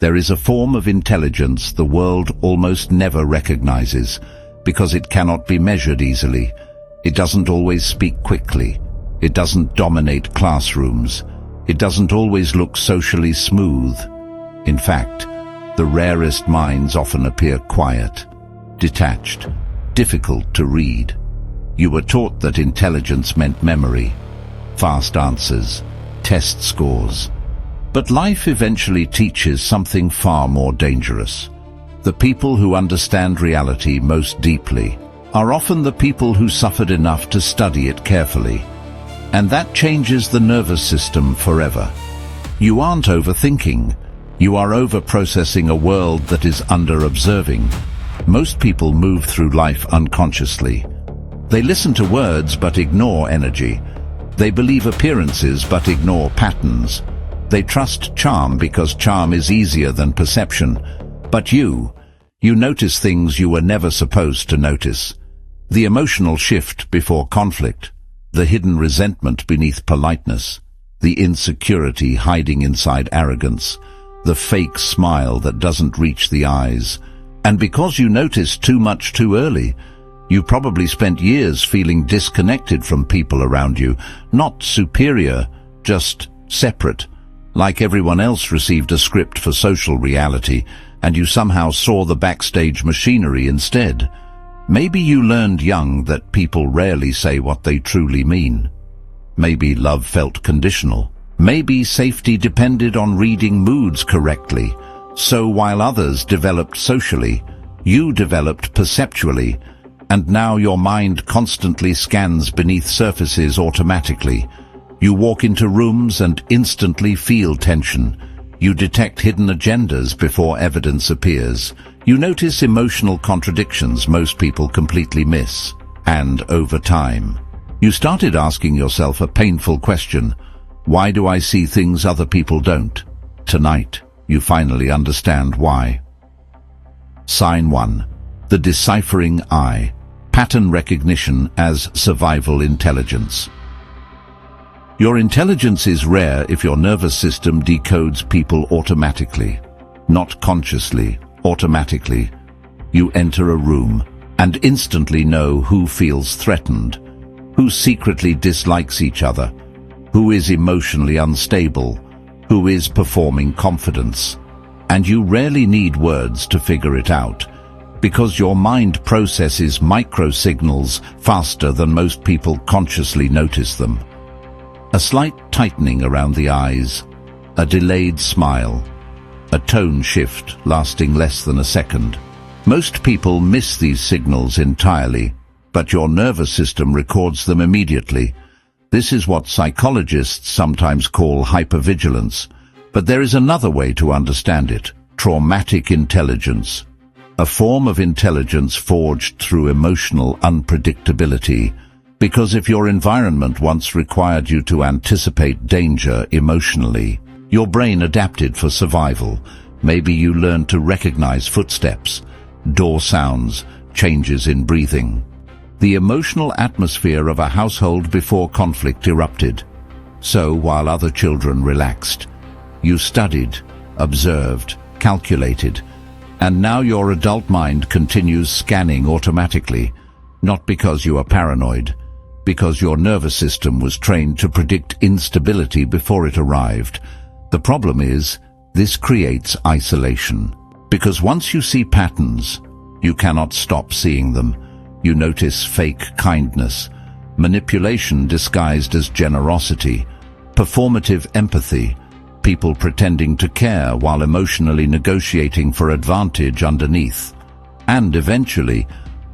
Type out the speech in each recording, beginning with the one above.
There is a form of intelligence the world almost never recognizes, because it cannot be measured easily. It doesn't always speak quickly. It doesn't dominate classrooms. It doesn't always look socially smooth. In fact, the rarest minds often appear quiet, detached, difficult to read. You were taught that intelligence meant memory, fast answers, test scores. But life eventually teaches something far more dangerous. The people who understand reality most deeply are often the people who suffered enough to study it carefully. And that changes the nervous system forever. You aren't overthinking. You are over-processing a world that is under-observing. Most people move through life unconsciously. They listen to words but ignore energy. They believe appearances but ignore patterns. They trust charm because charm is easier than perception. But you notice things you were never supposed to notice. The emotional shift before conflict, the hidden resentment beneath politeness, the insecurity hiding inside arrogance, the fake smile that doesn't reach the eyes. And because you noticed too much too early, you probably spent years feeling disconnected from people around you, not superior, just separate. Like everyone else received a script for social reality, and you somehow saw the backstage machinery instead. Maybe you learned young that people rarely say what they truly mean. Maybe love felt conditional. Maybe safety depended on reading moods correctly. So while others developed socially, you developed perceptually, and now your mind constantly scans beneath surfaces automatically. You walk into rooms and instantly feel tension. You detect hidden agendas before evidence appears. You notice emotional contradictions most people completely miss. And over time, you started asking yourself a painful question. Why do I see things other people don't? Tonight, you finally understand why. Sign 1. The deciphering eye. Pattern recognition as survival intelligence. Your intelligence is rare if your nervous system decodes people automatically, not consciously, automatically. You enter a room and instantly know who feels threatened, who secretly dislikes each other, who is emotionally unstable, who is performing confidence. And you rarely need words to figure it out, because your mind processes micro-signals faster than most people consciously notice them. A slight tightening around the eyes, a delayed smile, a tone shift lasting less than a second. Most people miss these signals entirely, but your nervous system records them immediately. This is what psychologists sometimes call hypervigilance, but there is another way to understand it: traumatic intelligence. A form of intelligence forged through emotional unpredictability. Because if your environment once required you to anticipate danger emotionally, your brain adapted for survival. Maybe you learned to recognize footsteps, door sounds, changes in breathing. The emotional atmosphere of a household before conflict erupted. So while other children relaxed, you studied, observed, calculated, and now your adult mind continues scanning automatically, not because you are paranoid, because your nervous system was trained to predict instability before it arrived. The problem is, this creates isolation. Because once you see patterns, you cannot stop seeing them. You notice fake kindness, manipulation disguised as generosity, performative empathy, people pretending to care while emotionally negotiating for advantage underneath. And eventually,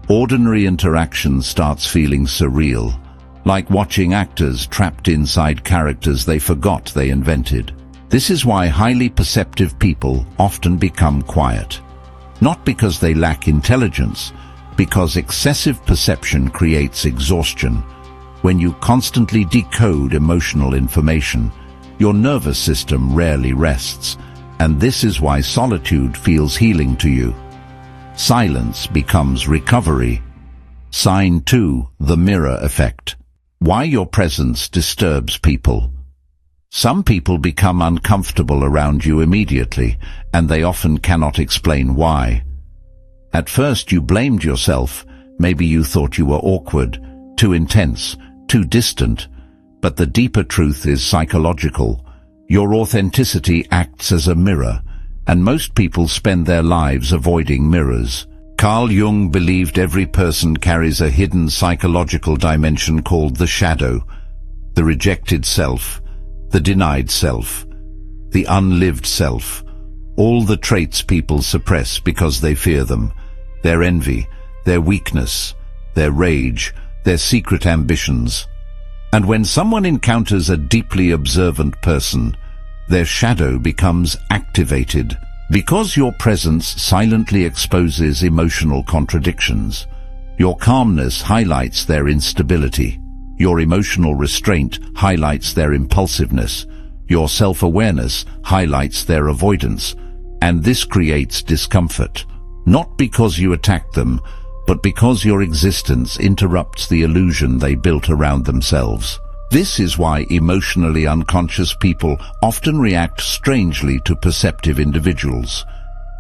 ordinary interaction starts feeling surreal, like watching actors trapped inside characters they forgot they invented. This is why highly perceptive people often become quiet. Not because they lack intelligence, because excessive perception creates exhaustion. When you constantly decode emotional information, your nervous system rarely rests, and this is why solitude feels healing to you. Silence becomes recovery. Sign 2, the mirror effect. Why your presence disturbs people. Some people become uncomfortable around you immediately, and they often cannot explain why. At first you blamed yourself. Maybe you thought you were awkward, too intense, too distant. But the deeper truth is psychological. Your authenticity acts as a mirror, and most people spend their lives avoiding mirrors. Carl Jung believed every person carries a hidden psychological dimension called the shadow, the rejected self, the denied self, the unlived self, all the traits people suppress because they fear them, their envy, their weakness, their rage, their secret ambitions. And when someone encounters a deeply observant person, their shadow becomes activated. Because your presence silently exposes emotional contradictions, your calmness highlights their instability, your emotional restraint highlights their impulsiveness, your self-awareness highlights their avoidance, and this creates discomfort, not because you attack them, but because your existence interrupts the illusion they built around themselves. This is why emotionally unconscious people often react strangely to perceptive individuals.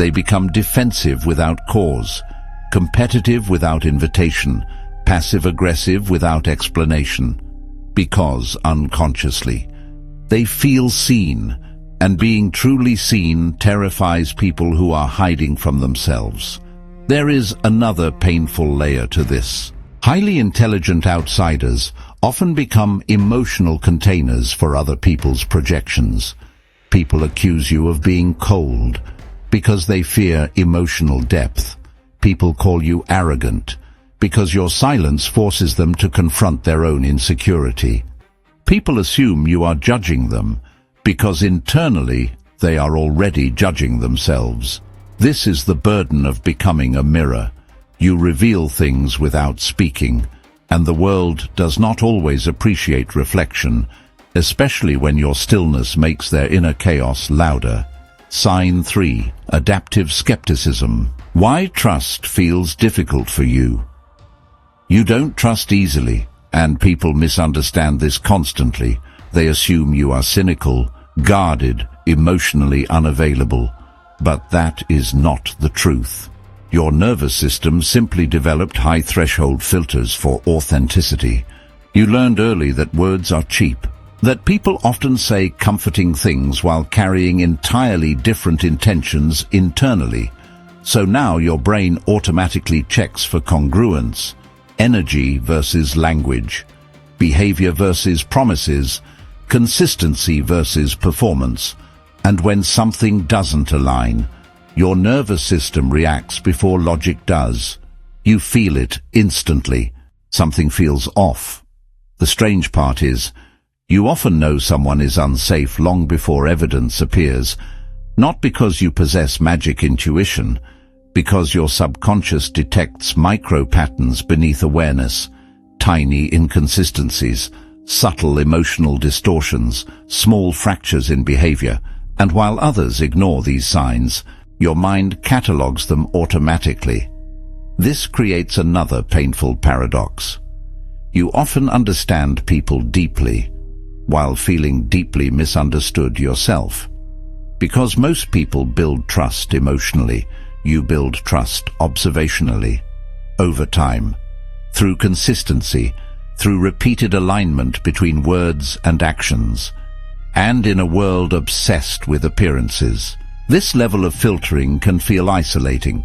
They become defensive without cause, competitive without invitation, passive-aggressive without explanation, because unconsciously they feel seen, and being truly seen terrifies people who are hiding from themselves. There is another painful layer to this. Highly intelligent outsiders often become emotional containers for other people's projections. People accuse you of being cold because they fear emotional depth. People call you arrogant because your silence forces them to confront their own insecurity. People assume you are judging them because internally they are already judging themselves. This is the burden of becoming a mirror. You reveal things without speaking, and the world does not always appreciate reflection, especially when your stillness makes their inner chaos louder. Sign 3. Adaptive skepticism. Why trust feels difficult for you? You don't trust easily, and people misunderstand this constantly. They assume you are cynical, guarded, emotionally unavailable. But that is not the truth. Your nervous system simply developed high-threshold filters for authenticity. You learned early that words are cheap, that people often say comforting things while carrying entirely different intentions internally. So now your brain automatically checks for congruence, energy versus language, behavior versus promises, consistency versus performance. And when something doesn't align, your nervous system reacts before logic does. You feel it instantly. Something feels off. The strange part is, you often know someone is unsafe long before evidence appears, not because you possess magic intuition, because your subconscious detects micro-patterns beneath awareness, tiny inconsistencies, subtle emotional distortions, small fractures in behavior, and while others ignore these signs, your mind catalogues them automatically. This creates another painful paradox. You often understand people deeply, while feeling deeply misunderstood yourself. Because most people build trust emotionally, you build trust observationally, over time, through consistency, through repeated alignment between words and actions, and in a world obsessed with appearances. This level of filtering can feel isolating,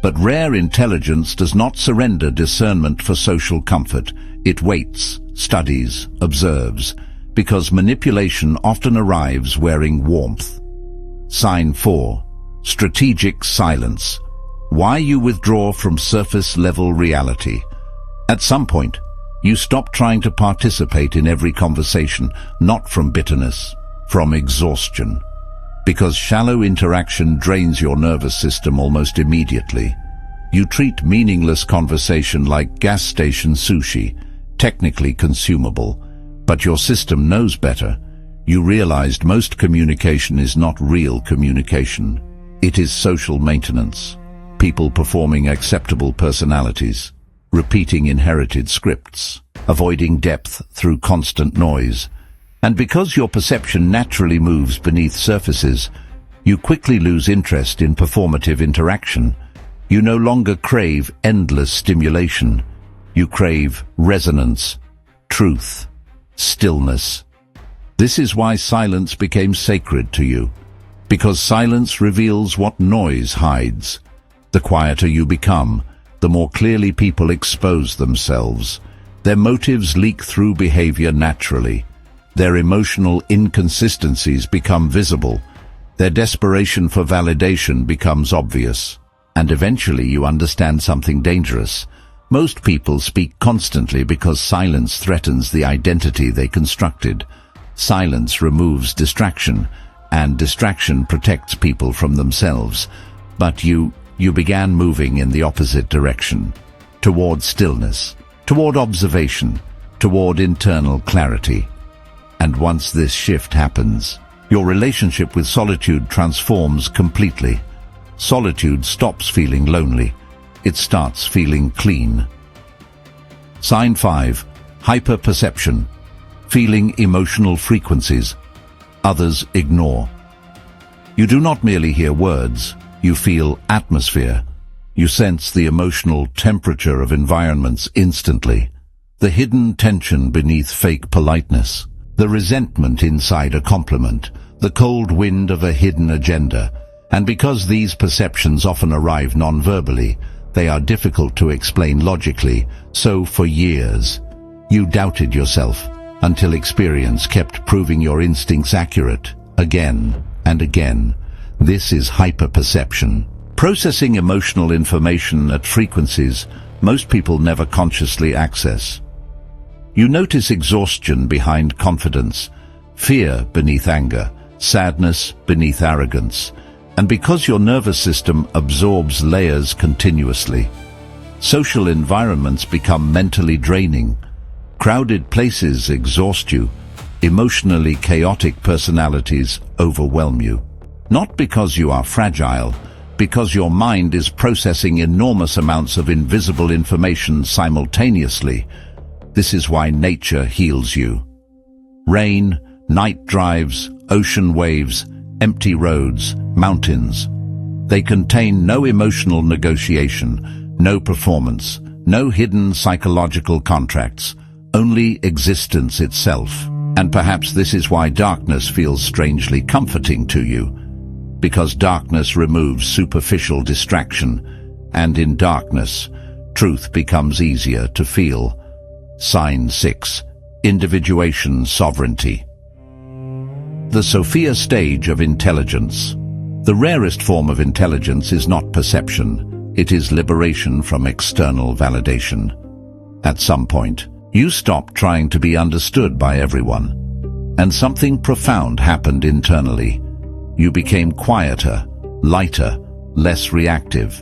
but rare intelligence does not surrender discernment for social comfort. It waits, studies, observes, because manipulation often arrives wearing warmth. Sign 4. Strategic silence. Why you withdraw from surface-level reality. At some point, you stop trying to participate in every conversation, not from bitterness, from exhaustion. Because shallow interaction drains your nervous system almost immediately. You treat meaningless conversation like gas station sushi, technically consumable, but your system knows better. You realized most communication is not real communication. It is social maintenance, people performing acceptable personalities, repeating inherited scripts, avoiding depth through constant noise. And because your perception naturally moves beneath surfaces, you quickly lose interest in performative interaction. You no longer crave endless stimulation. You crave resonance, truth, stillness. This is why silence became sacred to you, because silence reveals what noise hides. The quieter you become, the more clearly people expose themselves. Their motives leak through behavior naturally. Their emotional inconsistencies become visible. Their desperation for validation becomes obvious. And eventually you understand something dangerous. Most people speak constantly because silence threatens the identity they constructed. Silence removes distraction, and distraction protects people from themselves. But you began moving in the opposite direction, toward stillness, toward observation, toward internal clarity. And once this shift happens, your relationship with solitude transforms completely. Solitude stops feeling lonely. It starts feeling clean. Sign 5. Hyperperception. Feeling emotional frequencies others ignore. You do not merely hear words, you feel atmosphere. You sense the emotional temperature of environments instantly. The hidden tension beneath fake politeness. The resentment inside a compliment. The cold wind of a hidden agenda. And because these perceptions often arrive non-verbally, they are difficult to explain logically, so for years, you doubted yourself, until experience kept proving your instincts accurate, again and again. This is hyperperception. Processing emotional information at frequencies most people never consciously access. You notice exhaustion behind confidence, fear beneath anger, sadness beneath arrogance, and because your nervous system absorbs layers continuously, social environments become mentally draining. Crowded places exhaust you. Emotionally chaotic personalities overwhelm you. Not because you are fragile, because your mind is processing enormous amounts of invisible information simultaneously. This is why nature heals you. Rain, night drives, ocean waves, empty roads, mountains. They contain no emotional negotiation, no performance, no hidden psychological contracts, only existence itself. And perhaps this is why darkness feels strangely comforting to you, because darkness removes superficial distraction, and in darkness, truth becomes easier to feel. Sign 6. Individuation sovereignty. The Sophia stage of intelligence. The rarest form of intelligence is not perception, it is liberation from external validation. At some point, you stopped trying to be understood by everyone, and something profound happened internally. You became quieter, lighter, less reactive.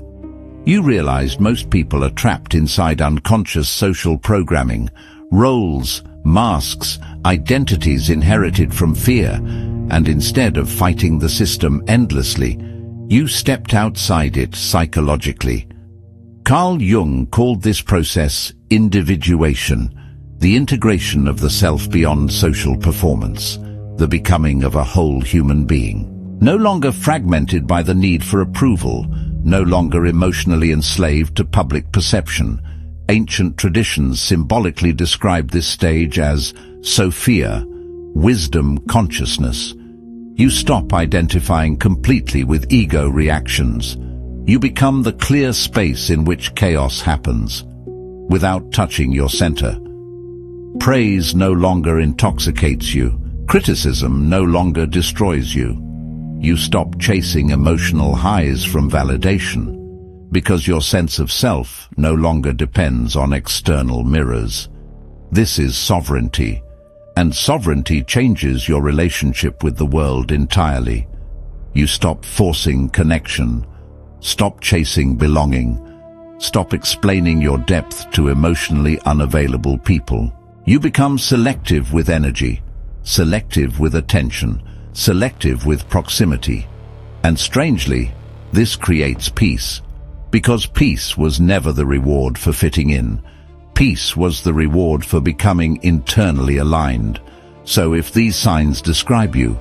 You realized most people are trapped inside unconscious social programming, roles, masks, identities inherited from fear, and instead of fighting the system endlessly, you stepped outside it psychologically. Carl Jung called this process individuation, the integration of the self beyond social performance, the becoming of a whole human being. No longer fragmented by the need for approval, no longer emotionally enslaved to public perception. Ancient traditions symbolically describe this stage as Sophia, wisdom consciousness. You stop identifying completely with ego reactions. You become the clear space in which chaos happens, without touching your center. Praise no longer intoxicates you. Criticism no longer destroys you. You stop chasing emotional highs from validation, because your sense of self no longer depends on external mirrors. This is sovereignty, and sovereignty changes your relationship with the world entirely. You stop forcing connection, stop chasing belonging, stop explaining your depth to emotionally unavailable people. You become selective with energy, selective with attention, selective with proximity. And strangely, this creates peace, because peace was never the reward for fitting in. Peace was the reward for becoming internally aligned. So if these signs describe you,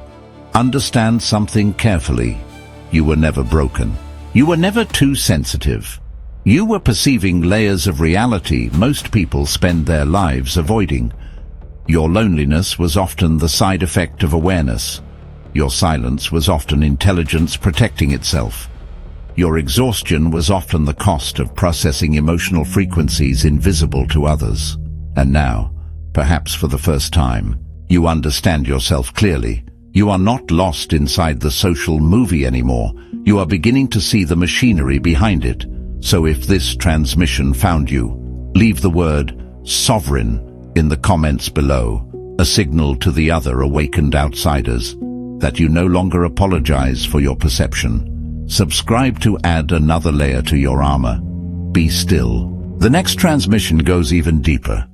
understand something carefully. You were never broken. You were never too sensitive. You were perceiving layers of reality most people spend their lives avoiding. Your loneliness was often the side effect of awareness. Your silence was often intelligence protecting itself. Your exhaustion was often the cost of processing emotional frequencies invisible to others. And now, perhaps for the first time, you understand yourself clearly. You are not lost inside the social movie anymore. You are beginning to see the machinery behind it. So if this transmission found you, leave the word sovereign in the comments below, a signal to the other awakened outsiders that you no longer apologize for your perception. Subscribe to add another layer to your armor. Be still. The next transmission goes even deeper.